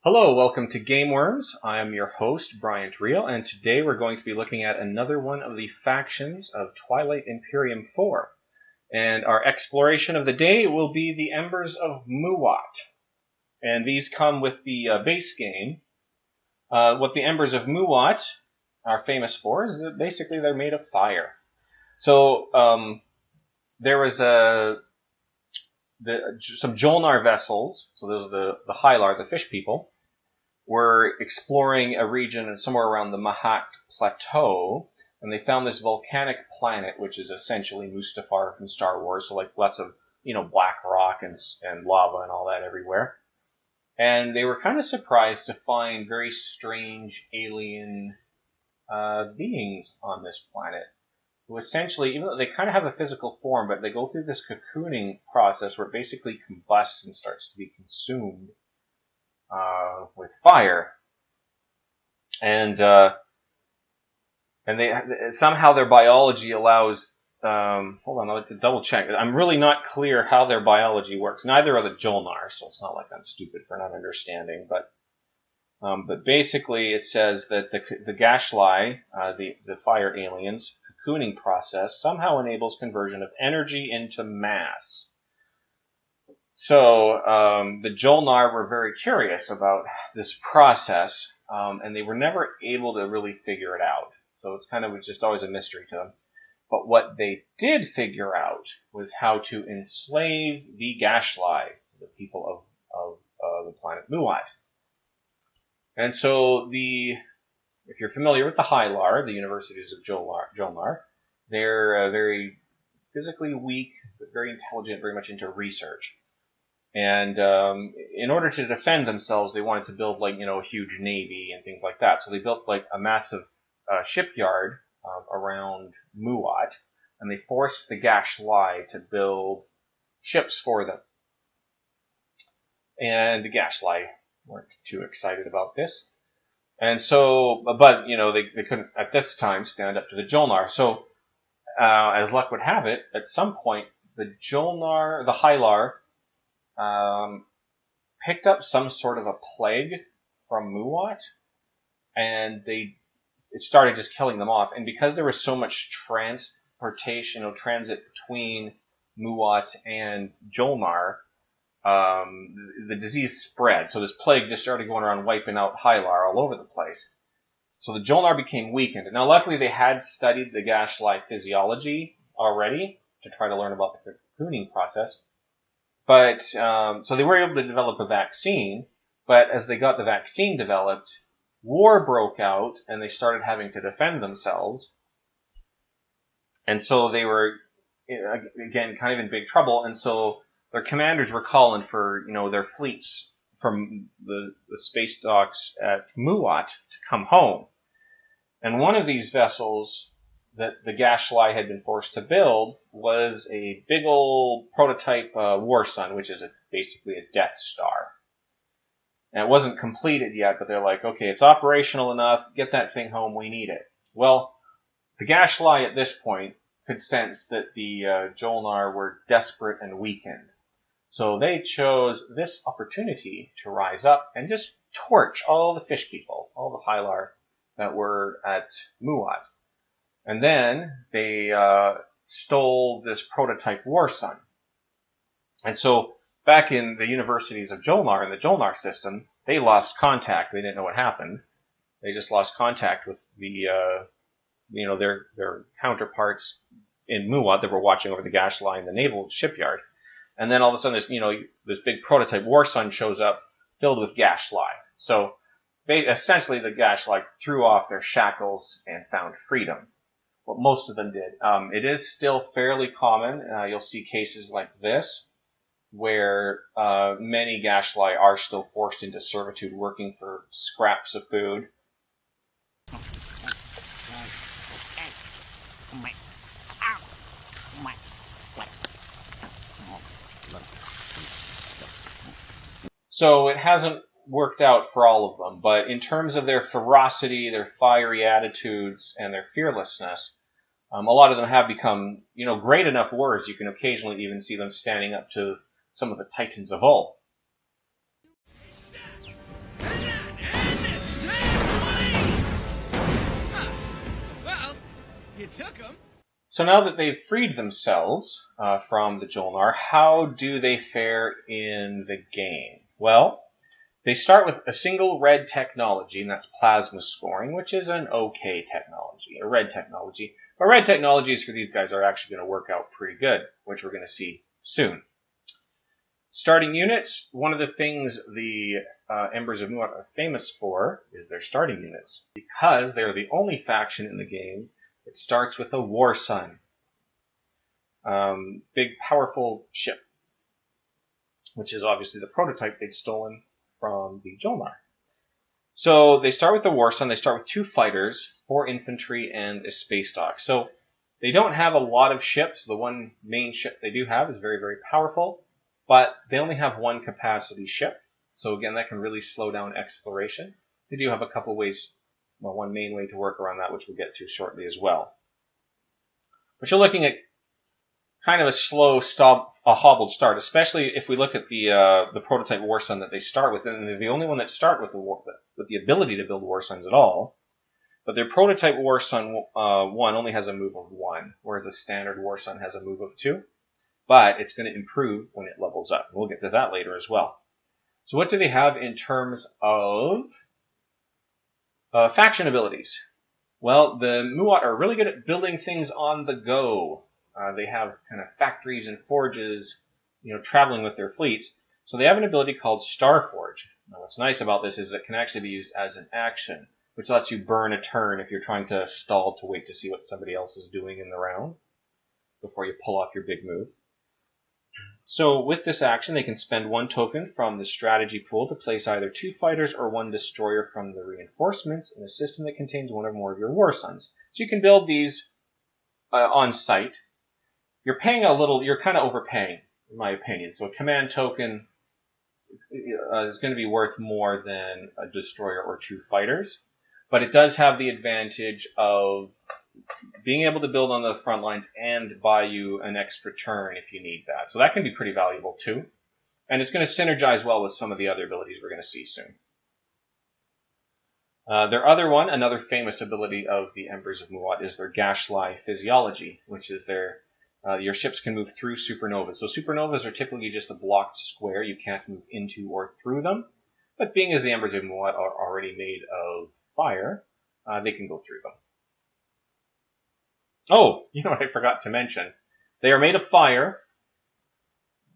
Hello, welcome to Gameworms. I am your host, Reil, and today we're going to be looking at another one of the factions of Twilight Imperium 4. And our exploration of the day will be the Embers of Muaat. And these come with the base game. What the Embers of Muaat are famous for is that basically they're made of fire. So there was some Jolnar vessels, so those are the Hylar, the fish people, were exploring a region somewhere around the Muaat Plateau, and they found this volcanic planet, which is essentially Mustafar from Star Wars, so like lots of, black rock and lava and all that everywhere. And they were kind of surprised to find very strange alien beings on this planet, who essentially, even though they kind of have a physical form, but they go through this cocooning process where it basically combusts and starts to be consumed with fire, and they somehow their biology allows. Hold on, I'll have to double check. I'm really not clear how their biology works. Neither are the Jolnar, so it's not like I'm stupid for not understanding. But basically, it says that the Gashlai, the fire aliens, cocooning process somehow enables conversion of energy into mass. So the Jolnar were very curious about this process, and they were never able to really figure it out. So it's kind of just always a mystery to them. But what they did figure out was how to enslave the Gashlai, the people of the planet Muaat. And so if you're familiar with the Hylar, the universities of Jolnar, they're very physically weak, but very intelligent, very much into research. And in order to defend themselves, they wanted to build a huge navy and things like that. So they built a massive shipyard around Muaat, and they forced the Gashlai to build ships for them. And the Gashlai weren't too excited about this. And so, but they couldn't at this time stand up to the Jolnar. So, as luck would have it, at some point the Hylar, picked up some sort of a plague from Muaat, and it started just killing them off. And because there was so much transit between Muaat and Jolnar, the disease spread. So this plague just started going around wiping out Hylar all over the place. So the Jolnar became weakened. Now, luckily, they had studied the Gashlai physiology already to try to learn about the cocooning process. But so they were able to develop a vaccine. But as they got the vaccine developed, war broke out, and they started having to defend themselves. And so they were, again, kind of in big trouble. And so their commanders were calling for, their fleets from the space docks at Muaat to come home. And one of these vessels that the Gashlai had been forced to build was a big old prototype Warson, which is basically a Death Star. And it wasn't completed yet, but they're like, okay, it's operational enough, get that thing home, we need it. Well, the Gashlai at this point could sense that the Jolnar were desperate and weakened. So they chose this opportunity to rise up and just torch all the fish people, all the Hylar that were at Muaat. And then they stole this prototype Warson. And so back in the universities of Jolnar, in the Jolnar system, they lost contact. They didn't know what happened. They just lost contact with their counterparts in Muaat that were watching over the Gashlai in the naval shipyard. And then all of a sudden, this big prototype Warson shows up filled with Gashlai. So essentially the Gashlai threw off their shackles and found freedom. Well, most of them did. It is still fairly common. You'll see cases like this, where many Gashlai are still forced into servitude working for scraps of food. So it hasn't worked out for all of them, but in terms of their ferocity, their fiery attitudes, and their fearlessness, A lot of them have become, great enough warriors. You can occasionally even see them standing up to some of the titans of old. Well, you took them. So now that they've freed themselves from the Jolnar, how do they fare in the game? Well, they start with a single red technology, and that's plasma scoring, which is an okay technology, a red technology. But red technologies for these guys are actually going to work out pretty good, which we're going to see soon. Starting units, one of the things the Embers of Muaat are famous for is their starting units, because they're the only faction in the game that starts with a Warson. Big, powerful ship, which is obviously the prototype they'd stolen from the Jolnar. So they start with the Warson. They start with 2 fighters, 4 infantry, and a space dock. So they don't have a lot of ships. The one main ship they do have is very, very powerful, but they only have 1 capacity ship. So again, that can really slow down exploration. They do have a couple ways, well, one main way to work around that, which we'll get to shortly as well. But you're looking at kind of a slow, a hobbled start, especially if we look at the prototype Warson that they start with, and they're the only one that start with the ability to build Warsons at all. But their prototype Warson 1 only has a move of 1, whereas a standard Warson has a move of 2. But it's going to improve when it levels up. We'll get to that later as well. So what do they have in terms of faction abilities? Well, the Muaat are really good at building things on the go. They have kind of factories and forges, traveling with their fleets. So they have an ability called Starforge. Now, what's nice about this is it can actually be used as an action, which lets you burn a turn if you're trying to stall to wait to see what somebody else is doing in the round before you pull off your big move. So with this action, they can spend 1 token from the strategy pool to place either 2 fighters or 1 destroyer from the reinforcements in a system that contains 1 or more of your Warsons. So you can build these on site. You're paying a little, you're kind of overpaying, in my opinion. So a command token is going to be worth more than a destroyer or 2 fighters. But it does have the advantage of being able to build on the front lines and buy you an extra turn if you need that. So that can be pretty valuable too. And it's going to synergize well with some of the other abilities we're going to see soon. Another famous ability of the Embers of Muaat is their Gashly Physiology, which is your ships can move through supernovas. So supernovas are typically just a blocked square. You can't move into or through them. But being as the Embers of Muaat are already made of fire, they can go through them. Oh, you know what I forgot to mention? They are made of fire.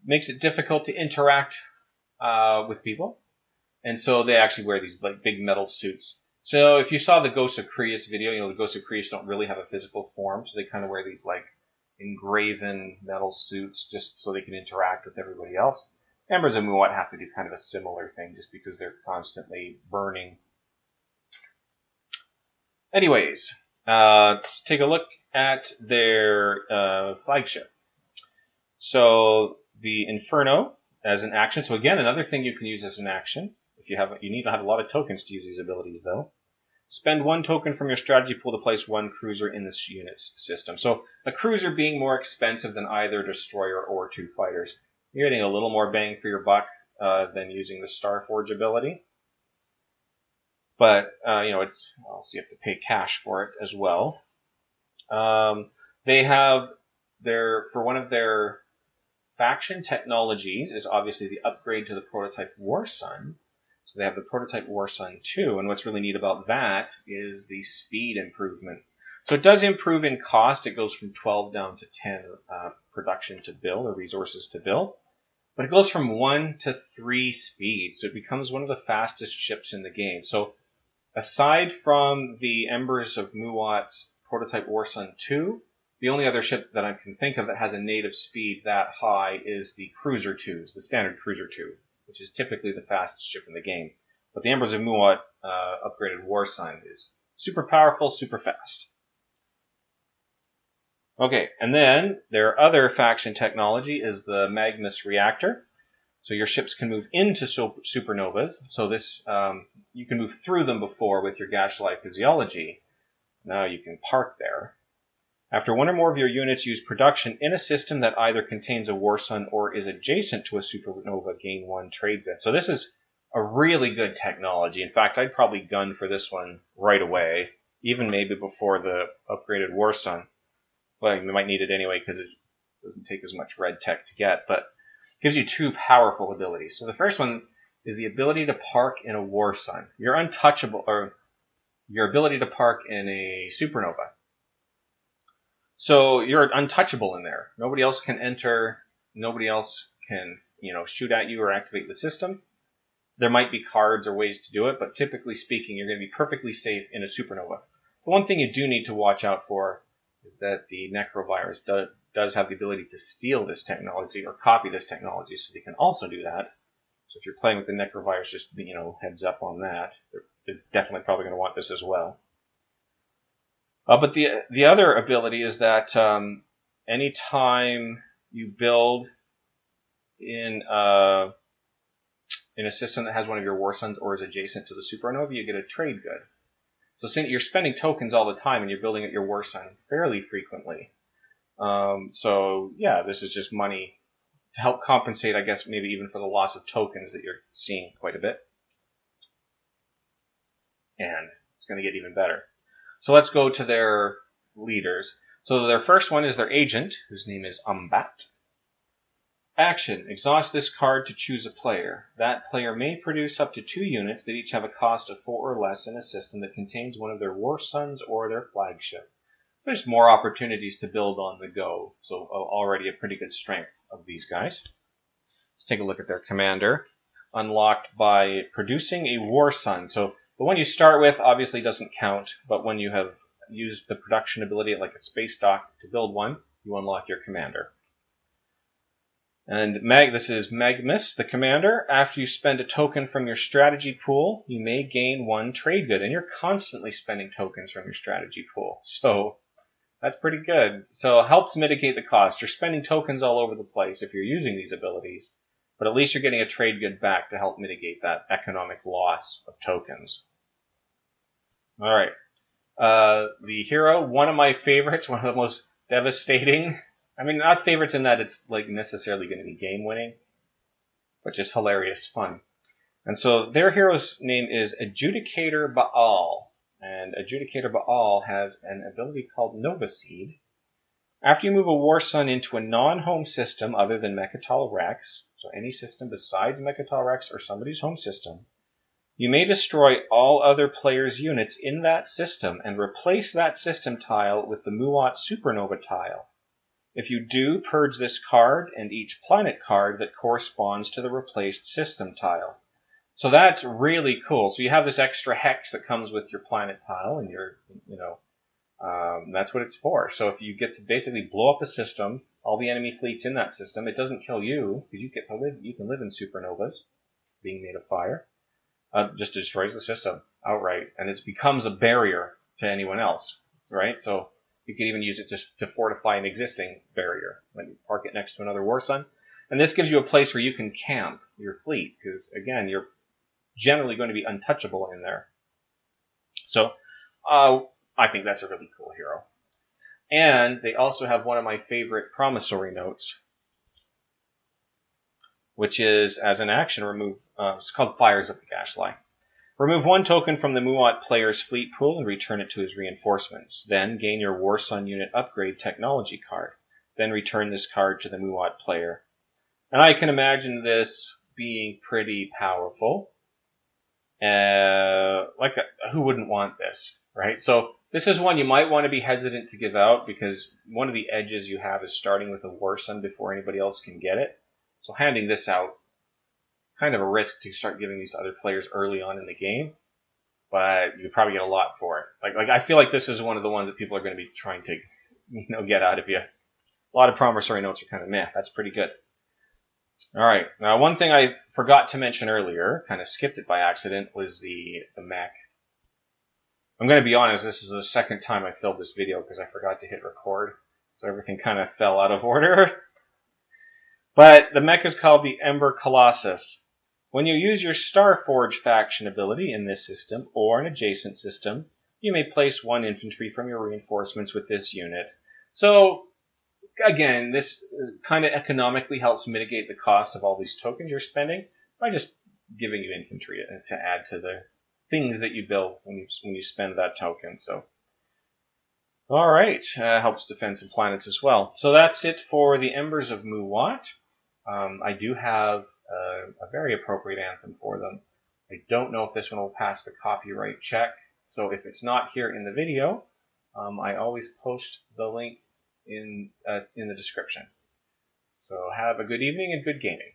Makes it difficult to interact with people. And so they actually wear these big metal suits. So if you saw the Ghosts of Creus video, the Ghosts of Creus don't really have a physical form. So they kind of wear these engraven metal suits just so they can interact with everybody else. Embers of Muaat have to do kind of a similar thing just because they're constantly burning. Anyways, let's take a look at their flagship. So the Inferno as an action. So again, another thing you can use as an action. You need to have a lot of tokens to use these abilities though. Spend 1 token from your strategy pool to place 1 cruiser in this unit's system. So a cruiser being more expensive than either destroyer or 2 fighters. You're getting a little more bang for your buck than using the Starforge ability. But, so you have to pay cash for it as well. They have for one of their faction technologies is obviously the upgrade to the prototype Warson. So they have the prototype Warson 2, and what's really neat about that is the speed improvement. So it does improve in cost. It goes from 12 down to 10 production to build, or resources to build. But it goes from 1 to 3 speed, so it becomes one of the fastest ships in the game. So aside from the Embers of Muaat's prototype Warson 2, the only other ship that I can think of that has a native speed that high is the Cruiser 2s, the standard Cruiser 2, which is typically the fastest ship in the game. But the Embers of Muaat upgraded Warson is super powerful, super fast. Okay, and then their other faction technology is the Magnus Reactor. So your ships can move into supernovas. So this you can move through them before with your Gashly Physiology. Now you can park there. After one or more of your units use production in a system that either contains a Warson or is adjacent to a supernova, gain 1 trade good. So this is a really good technology. In fact, I'd probably gun for this one right away, even maybe before the upgraded Warson. Well, you might need it anyway because it doesn't take as much red tech to get, but it gives you 2 powerful abilities. So the first one is the ability to park in a Warson. You're untouchable, or your ability to park in a supernova. So you're untouchable in there. Nobody else can enter. Nobody else can, shoot at you or activate the system. There might be cards or ways to do it, but typically speaking, you're going to be perfectly safe in a supernova. The one thing you do need to watch out for is that the necrovirus does have the ability to steal this technology or copy this technology, so they can also do that. So if you're playing with the necrovirus, just heads up on that. They're definitely probably going to want this as well. But the other ability is that anytime you build in a system that has one of your Warsons or is adjacent to the supernova, you get a trade good. So since you're spending tokens all the time and you're building at your Warson fairly frequently. So yeah, this is just money to help compensate, I guess, maybe even for the loss of tokens that you're seeing quite a bit. And it's going to get even better. So let's go to their leaders. So their first one is their agent, whose name is Muaat. Action. Exhaust this card to choose a player. That player may produce up to 2 units that each have a cost of 4 or less in a system that contains one of their Warsons or their Flagship. So there's more opportunities to build on the go. So already a pretty good strength of these guys. Let's take a look at their commander. Unlocked by producing a Warson. So the one you start with obviously doesn't count, but when you have used the production ability like a space dock to build one, you unlock your commander. And this is Magnus, the commander. After you spend a token from your strategy pool, you may gain 1 trade good, and you're constantly spending tokens from your strategy pool. So that's pretty good. So it helps mitigate the cost. You're spending tokens all over the place if you're using these abilities, but at least you're getting a trade good back to help mitigate that economic loss of tokens. All right. The hero, one of my favorites, one of the most devastating. I mean, not favorites in that it's like necessarily going to be game winning, but just hilarious fun. And so their hero's name is Adjudicator Baal. And Adjudicator Baal has an ability called Nova Seed. After you move a Warson into a non-home system other than Mechatol Rex, so any system besides Mechatol Rex or somebody's home system, you may destroy all other players' units in that system and replace that system tile with the Muaat Supernova tile. If you do, purge this card and each planet card that corresponds to the replaced system tile. So that's really cool. So you have this extra hex that comes with your planet tile, and that's what it's for. So if you get to basically blow up a system, all the enemy fleets in that system, it doesn't kill you because you can live in supernovas, being made of fire. Just destroys the system outright, and it becomes a barrier to anyone else, right? So you can even use it to fortify an existing barrier when you park it next to another Warson. And this gives you a place where you can camp your fleet, because again, you're generally going to be untouchable in there. So I think that's a really cool hero. And they also have one of my favorite promissory notes, which is, as an action, remove. It's called Fires of the Gaslight. Remove 1 token from the Muaat player's fleet pool and return it to his reinforcements. Then gain your Warson unit upgrade technology card. Then return this card to the Muaat player. And I can imagine this being pretty powerful. Who wouldn't want this, right? So this is one you might want to be hesitant to give out because one of the edges you have is starting with a Warson before anybody else can get it. So handing this out, kind of a risk to start giving these to other players early on in the game, but you probably get a lot for it. Like I feel like this is one of the ones that people are going to be trying to, get out of you. A lot of promissory notes are kind of meh. That's pretty good. All right. Now, one thing I forgot to mention earlier, kind of skipped it by accident, was the mech. I'm going to be honest. This is the second time I filmed this video because I forgot to hit record, so everything kind of fell out of order. But the mech is called the Ember Colossus. When you use your Starforge faction ability in this system or an adjacent system, you may place 1 infantry from your reinforcements with this unit. So again, this kind of economically helps mitigate the cost of all these tokens you're spending by just giving you infantry to add to the things that you build when you spend that token. So, all right, helps defensive planets as well. So that's it for the Embers of Muaat. I do have a very appropriate anthem for them. I don't know if this one will pass the copyright check. So if it's not here in the video, I always post the link in the description. So have a good evening and good gaming.